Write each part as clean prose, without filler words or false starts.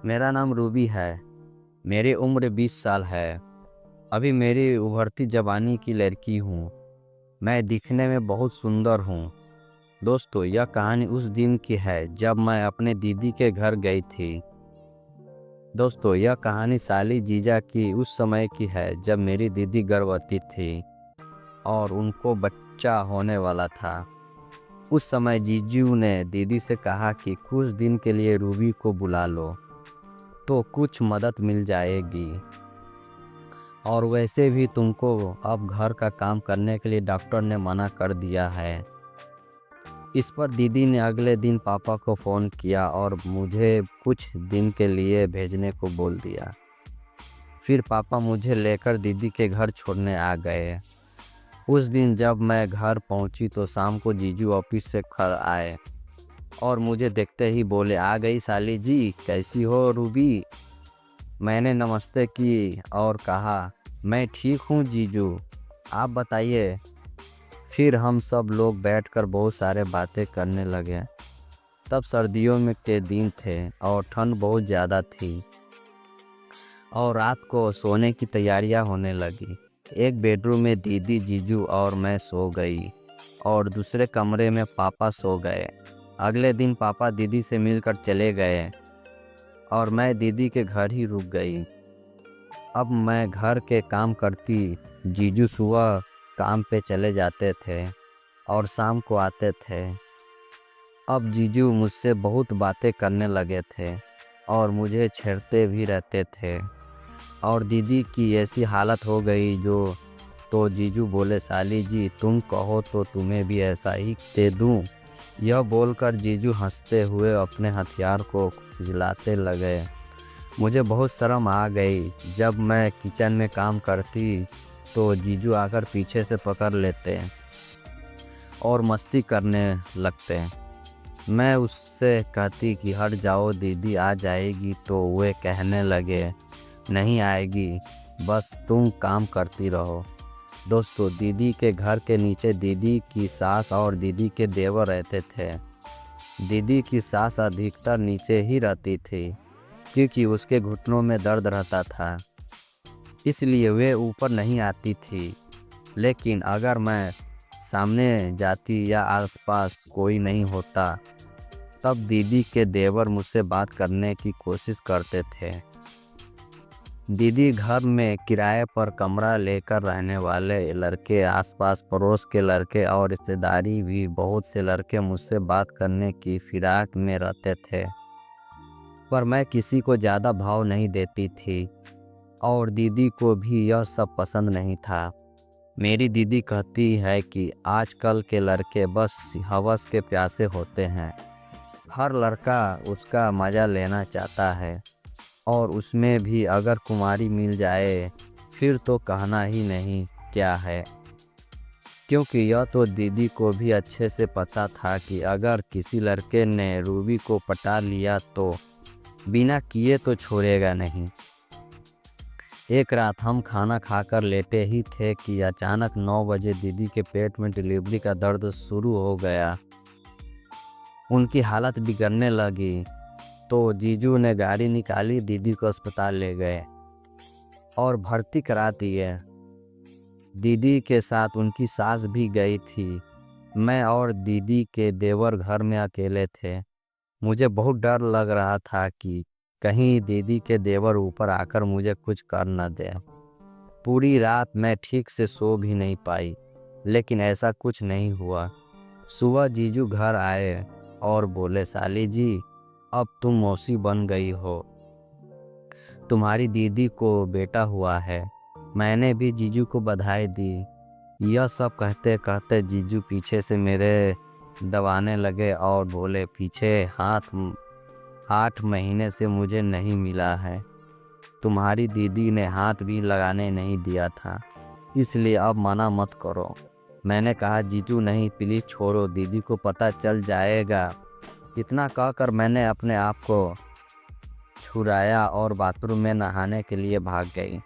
मेरा नाम रूबी है। मेरी उम्र 20 साल है। अभी मेरी उभरती जवानी की लड़की हूँ। मैं दिखने में बहुत सुंदर हूँ। दोस्तों, यह कहानी उस दिन की है जब मैं अपने दीदी के घर गई थी। दोस्तों, यह कहानी साली जीजा की उस समय की है जब मेरी दीदी गर्भवती थी और उनको बच्चा होने वाला था। उस समय जीजू ने दीदी से कहा कि कुछ दिन के लिए रूबी को बुला लो तो कुछ मदद मिल जाएगी, और वैसे भी तुमको अब घर का काम करने के लिए डॉक्टर ने मना कर दिया है। इस पर दीदी ने अगले दिन पापा को फ़ोन किया और मुझे कुछ दिन के लिए भेजने को बोल दिया। फिर पापा मुझे लेकर दीदी के घर छोड़ने आ गए। उस दिन जब मैं घर पहुंची तो शाम को जीजू ऑफिस से घर आए और मुझे देखते ही बोले, आ गई साली जी, कैसी हो रूबी। मैंने नमस्ते की और कहा, मैं ठीक हूँ जीजू, आप बताइए। फिर हम सब लोग बैठकर बहुत सारे बातें करने लगे। तब सर्दियों में के दिन थे और ठंड बहुत ज़्यादा थी और रात को सोने की तैयारियां होने लगी। एक बेडरूम में दीदी, जीजू और मैं सो गई और दूसरे कमरे में पापा सो गए। अगले दिन पापा दीदी से मिलकर चले गए और मैं दीदी के घर ही रुक गई। अब मैं घर के काम करती, जीजू सुबह काम पे चले जाते थे और शाम को आते थे। अब जीजू मुझसे बहुत बातें करने लगे थे और मुझे छेड़ते भी रहते थे और दीदी की ऐसी हालत हो गई तो जीजू बोले, साली जी तुम कहो तो तुम्हें भी ऐसा ही दे दूं। यह बोलकर जीजू हंसते हुए अपने हथियार को खुजलाते लगे। मुझे बहुत शर्म आ गई। जब मैं किचन में काम करती तो जीजू आकर पीछे से पकड़ लेते और मस्ती करने लगते। मैं उससे कहती कि हट जाओ, दीदी आ जाएगी, तो वे कहने लगे, नहीं आएगी, बस तुम काम करती रहो। दोस्तों, दीदी के घर के नीचे दीदी की सास और दीदी के देवर रहते थे। दीदी की सास अधिकतर नीचे ही रहती थी क्योंकि उसके घुटनों में दर्द रहता था, इसलिए वे ऊपर नहीं आती थी। लेकिन अगर मैं सामने जाती या आसपास कोई नहीं होता तब दीदी के देवर मुझसे बात करने की कोशिश करते थे। दीदी घर में किराए पर कमरा लेकर रहने वाले लड़के, आसपास पड़ोस के लड़के और रिश्तेदारी भी बहुत से लड़के मुझसे बात करने की फिराक में रहते थे, पर मैं किसी को ज़्यादा भाव नहीं देती थी और दीदी को भी यह सब पसंद नहीं था। मेरी दीदी कहती है कि आजकल के लड़के बस हवस के प्यासे होते हैं। हर लड़का उसका मज़ा लेना चाहता है और उसमें भी अगर कुमारी मिल जाए फिर तो कहना ही नहीं क्या है। क्योंकि यह तो दीदी को भी अच्छे से पता था कि अगर किसी लड़के ने रूबी को पटा लिया तो बिना किए तो छोड़ेगा नहीं। एक रात हम खाना खाकर लेटे ही थे कि अचानक 9 बजे दीदी के पेट में डिलीवरी का दर्द शुरू हो गया। उनकी हालत बिगड़ने लगी तो जीजू ने गाड़ी निकाली, दीदी को अस्पताल ले गए और भर्ती करा दिए। दीदी के साथ उनकी सास भी गई थी। मैं और दीदी के देवर घर में अकेले थे। मुझे बहुत डर लग रहा था कि कहीं दीदी के देवर ऊपर आकर मुझे कुछ कर न दे। पूरी रात मैं ठीक से सो भी नहीं पाई, लेकिन ऐसा कुछ नहीं हुआ। सुबह जीजू घर आए और बोले, साली जी अब तुम मौसी बन गई हो, तुम्हारी दीदी को बेटा हुआ है। मैंने भी जीजू को बधाई दी। यह सब कहते कहते जीजू पीछे से मेरे दबाने लगे और बोले, पीछे हाथ 8 महीने से मुझे नहीं मिला है। तुम्हारी दीदी ने हाथ भी लगाने नहीं दिया था, इसलिए अब मना मत करो। मैंने कहा, जीजू नहीं, प्लीज़ छोड़ो, दीदी को पता चल जाएगा। इतना कहकर मैंने अपने आप को छुड़ाया और बाथरूम में नहाने के लिए भाग गई।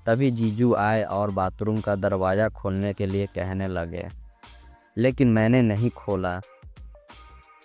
तभी जीजू आए और बाथरूम का दरवाज़ा खोलने के लिए कहने लगे, लेकिन मैंने नहीं खोला।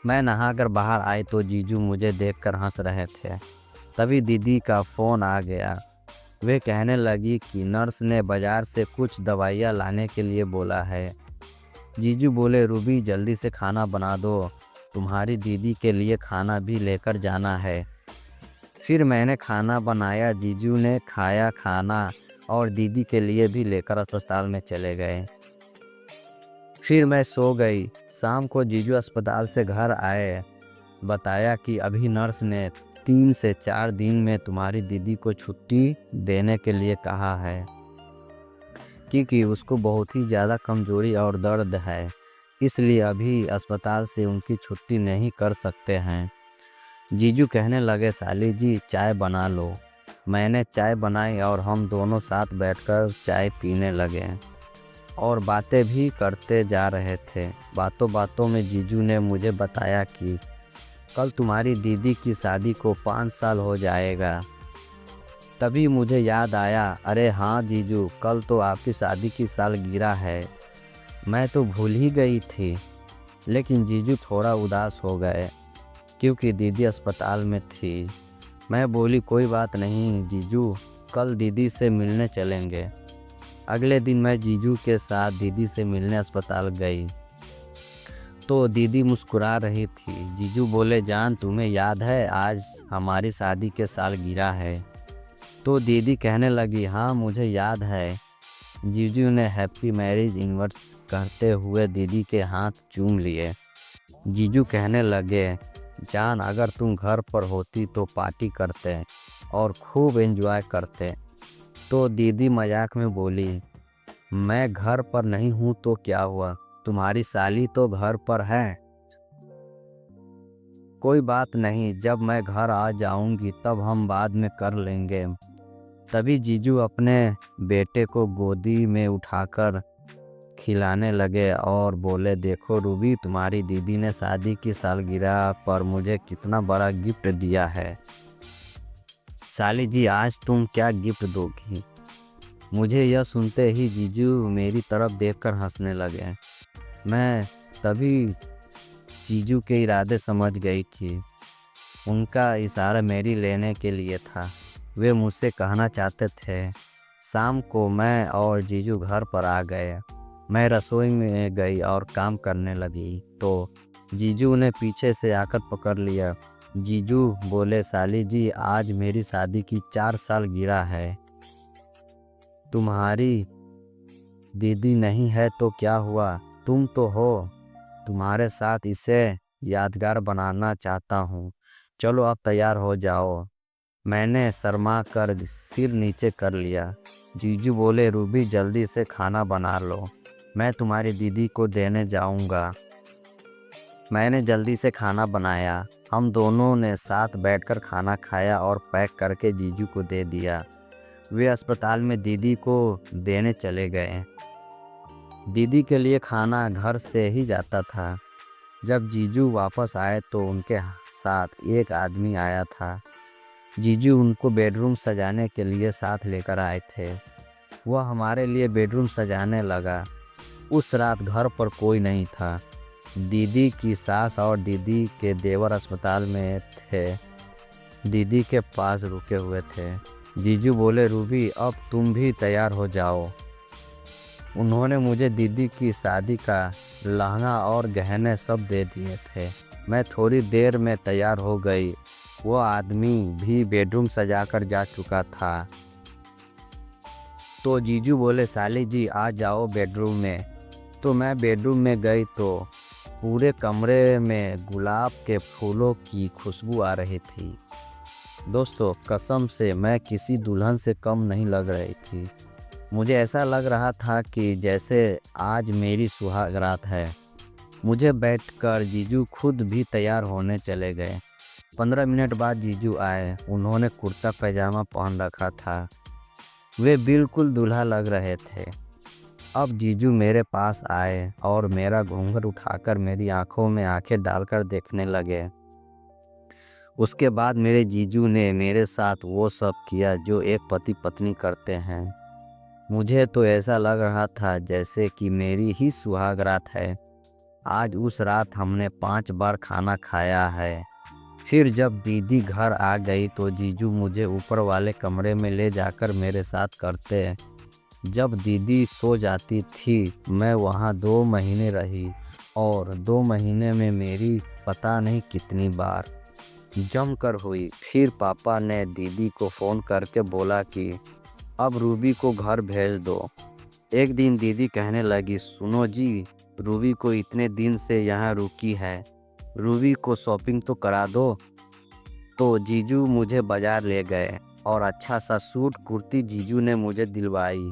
मैं नहाकर बाहर आई तो जीजू मुझे देखकर हंस रहे थे। तभी दीदी का फ़ोन आ गया। वे कहने लगी कि नर्स ने बाज़ार से कुछ दवाइयाँ लाने के लिए बोला है। जीजू बोले, रूबी जल्दी से खाना बना दो, तुम्हारी दीदी के लिए खाना भी लेकर जाना है। फिर मैंने खाना बनाया, जीजू ने खाया खाना और दीदी के लिए भी लेकर अस्पताल में चले गए। फिर मैं सो गई। शाम को जीजू अस्पताल से घर आए, बताया कि अभी नर्स ने 3 से 4 दिन में तुम्हारी दीदी को छुट्टी देने के लिए कहा है, क्योंकि उसको बहुत ही ज़्यादा कमज़ोरी और दर्द है, इसलिए अभी अस्पताल से उनकी छुट्टी नहीं कर सकते हैं। जीजू कहने लगे, साली जी चाय बना लो। मैंने चाय बनाई और हम दोनों साथ बैठकर चाय पीने लगे और बातें भी करते जा रहे थे। बातों बातों में जीजू ने मुझे बताया कि कल तुम्हारी दीदी की शादी को 5 साल हो जाएगा। तभी मुझे याद आया, अरे हाँ जीजू, कल तो आपकी शादी की सालगिरह है। मैं तो भूल ही गई थी। लेकिन जीजू थोड़ा उदास हो गए क्योंकि दीदी अस्पताल में थी। मैं बोली, कोई बात नहीं जीजू, कल दीदी से मिलने चलेंगे। अगले दिन मैं जीजू के साथ दीदी से मिलने अस्पताल गई तो दीदी मुस्कुरा रही थी। जीजू बोले, जान तुम्हें याद है आज हमारी शादी के सालगिरह है? तो दीदी कहने लगी, हाँ मुझे याद है। जीजू ने हैप्पी मैरिज एनिवर्सरी कहते हुए दीदी के हाथ चूम लिए। जीजू कहने लगे, जान अगर तुम घर पर होती तो पार्टी करते और खूब एंजॉय करते। तो दीदी मजाक में बोली, मैं घर पर नहीं हूँ तो क्या हुआ, तुम्हारी साली तो घर पर है। कोई बात नहीं, जब मैं घर आ जाऊंगी तब हम बाद में कर लेंगे। तभी जीजू अपने बेटे को गोदी में उठाकर खिलाने लगे और बोले, देखो रूबी, तुम्हारी दीदी ने शादी की सालगिरह पर मुझे कितना बड़ा गिफ्ट दिया है। साली जी आज तुम क्या गिफ्ट दोगी? मुझे यह सुनते ही जीजू मेरी तरफ देखकर हंसने लगे। मैं तभी जीजू के इरादे समझ गई थी। उनका इशारा मेरी लेने के लिए था। वे मुझसे कहना चाहते थे। शाम को मैं और जीजू घर पर आ गए। मैं रसोई में गई और काम करने लगी तो जीजू ने पीछे से आकर पकड़ लिया। जीजू बोले, साली जी आज मेरी शादी की 4 साल गिरा है। तुम्हारी दीदी नहीं है तो क्या हुआ, तुम तो हो। तुम्हारे साथ इसे यादगार बनाना चाहता हूँ। चलो अब तैयार हो जाओ। मैंने शर्मा कर सिर नीचे कर लिया। जीजू बोले, रूबी जल्दी से खाना बना लो, मैं तुम्हारी दीदी को देने जाऊँगा। मैंने जल्दी से खाना बनाया। हम दोनों ने साथ बैठकर खाना खाया और पैक करके जीजू को दे दिया। वे अस्पताल में दीदी को देने चले गए। दीदी के लिए खाना घर से ही जाता था। जब जीजू वापस आए तो उनके साथ एक आदमी आया था। जीजू उनको बेडरूम सजाने के लिए साथ लेकर आए थे। वह हमारे लिए बेडरूम सजाने लगा। उस रात घर पर कोई नहीं था। दीदी की सास और दीदी के देवर अस्पताल में थे, दीदी के पास रुके हुए थे। जीजू बोले, रूबी अब तुम भी तैयार हो जाओ। उन्होंने मुझे दीदी की शादी का लहंगा और गहने सब दे दिए थे। मैं थोड़ी देर में तैयार हो गई। वो आदमी भी बेडरूम सजाकर जा चुका था। तो जीजू बोले, साली जी आ जाओ बेडरूम में। तो मैं बेडरूम में गई तो पूरे कमरे में गुलाब के फूलों की खुशबू आ रही थी। दोस्तों कसम से मैं किसी दुल्हन से कम नहीं लग रही थी। मुझे ऐसा लग रहा था कि जैसे आज मेरी सुहाग रात है। मुझे बैठकर जीजू खुद भी तैयार होने चले गए। 15 मिनट बाद जीजू आए। उन्होंने कुर्ता पैजामा पहन रखा था। वे बिल्कुल दूल्हा लग रहे थे। अब जीजू मेरे पास आए और मेरा घूंघट उठाकर मेरी आंखों में आंखें डालकर देखने लगे। उसके बाद मेरे जीजू ने मेरे साथ वो सब किया जो एक पति पत्नी करते हैं। मुझे तो ऐसा लग रहा था जैसे कि मेरी ही सुहाग रात है। आज उस रात हमने 5 बार खाना खाया है। फिर जब दीदी घर आ गई तो जीजू मुझे ऊपर वाले कमरे में ले जाकर मेरे साथ करते। जब दीदी सो जाती थी मैं वहाँ 2 महीने रही और 2 महीने में मेरी पता नहीं कितनी बार जमकर हुई। फिर पापा ने दीदी को फ़ोन करके बोला कि अब रूबी को घर भेज दो। एक दिन दीदी कहने लगी, सुनो जी, रूबी को इतने दिन से यहाँ रुकी है, रूबी को शॉपिंग तो करा दो। तो जीजू मुझे बाजार ले गए और अच्छा सा सूट कुर्ती जीजू ने मुझे दिलवाई।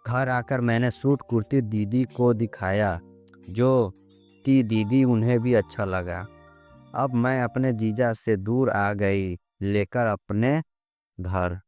घर आकर मैंने सूट कुर्ती दीदी को दिखाया जो कि दीदी उन्हें भी अच्छा लगा। अब मैं अपने जीजा से दूर आ गई लेकर अपने घर।